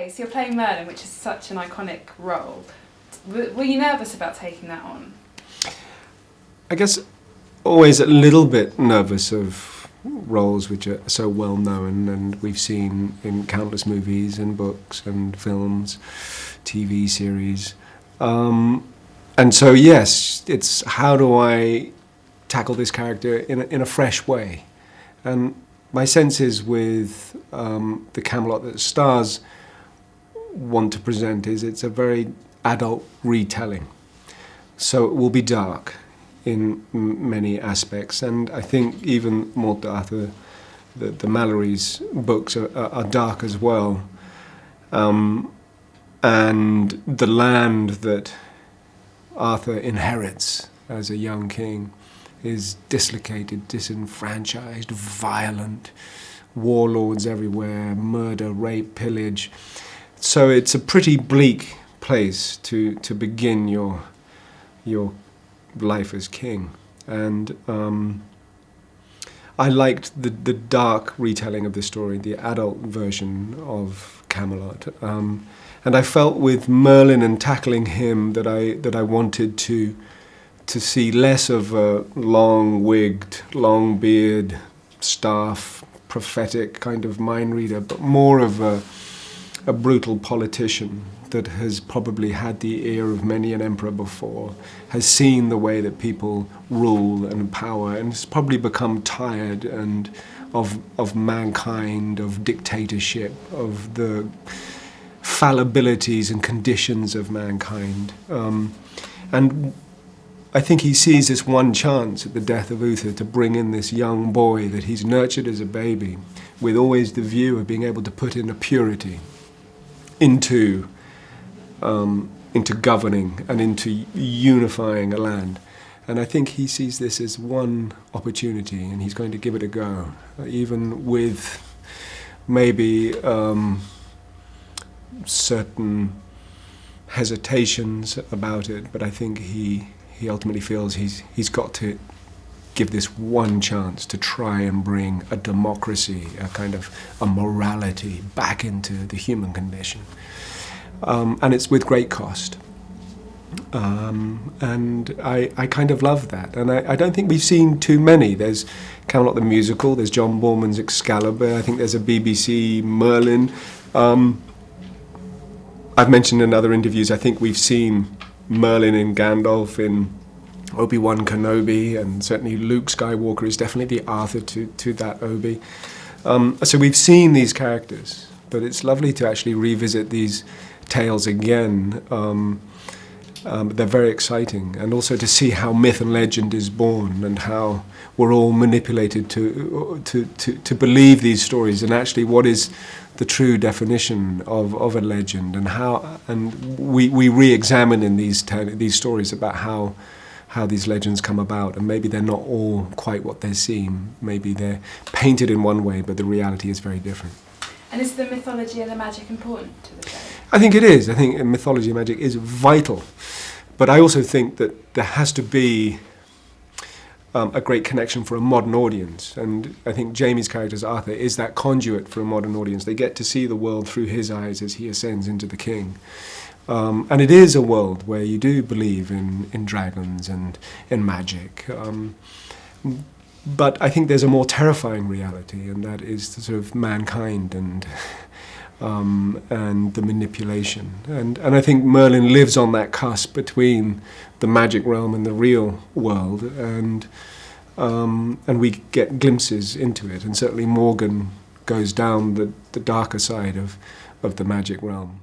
Okay, so you're playing Merlin, which is such an iconic role. Were you nervous about taking that on? I guess always a little bit nervous of roles which are so well known and we've seen in countless movies and books and films, TV series. And so yes, it's how do I tackle this character in a fresh way? And my sense is with the Camelot that stars want to present is it's a very adult retelling. So it will be dark in many aspects, and I think even Morte d'Arthur, the Mallory's books are dark as well. And the land that Arthur inherits as a young king is dislocated, disenfranchised, violent, warlords everywhere, murder, rape, pillage. So it's a pretty bleak place to begin your life as king. And I liked the dark retelling of the story, the adult version of Camelot. And I felt with Merlin and tackling him that I wanted to see less of a long-wigged, long-beard, staff, prophetic kind of mind reader, but more of a brutal politician that has probably had the ear of many an emperor before, has seen the way that people rule and power, and has probably become tired and of mankind, of dictatorship, of the fallibilities and conditions of mankind. And I think he sees this one chance at the death of Uther to bring in this young boy that he's nurtured as a baby, with always the view of being able to put in a purity into governing and into unifying a land. And I think he sees this as one opportunity, and he's going to give it a go, even with maybe certain hesitations about it. But I think he ultimately feels he's got to give this one chance to try and bring a democracy, a kind of a morality back into the human condition. And it's with great cost. And I kind of love that. And I don't think we've seen too many. There's Camelot the musical, there's John Boorman's Excalibur, I think there's a BBC Merlin. I've mentioned in other interviews, I think we've seen Merlin in Gandalf, in Obi-Wan Kenobi, and certainly Luke Skywalker is definitely the Arthur to that Obi. So we've seen these characters, but it's lovely to actually revisit these tales again. They're very exciting, and also to see how myth and legend is born and how we're all manipulated to believe these stories, and actually what is the true definition of a legend, and we re-examine in these stories about how these legends come about, and maybe they're not all quite what they seem. Maybe they're painted in one way, but the reality is very different. And is the mythology and the magic important to the show? I think it is. I think mythology and magic is vital. But I also think that there has to be a great connection for a modern audience. And I think Jamie's character as Arthur is that conduit for a modern audience. They get to see the world through his eyes as he ascends into the king. And it is a world where you do believe in dragons and in magic. But I think there's a more terrifying reality, and that is the sort of mankind and the manipulation. And I think Merlin lives on that cusp between the magic realm and the real world, and we get glimpses into it. And certainly Morgan goes down the darker side of the magic realm.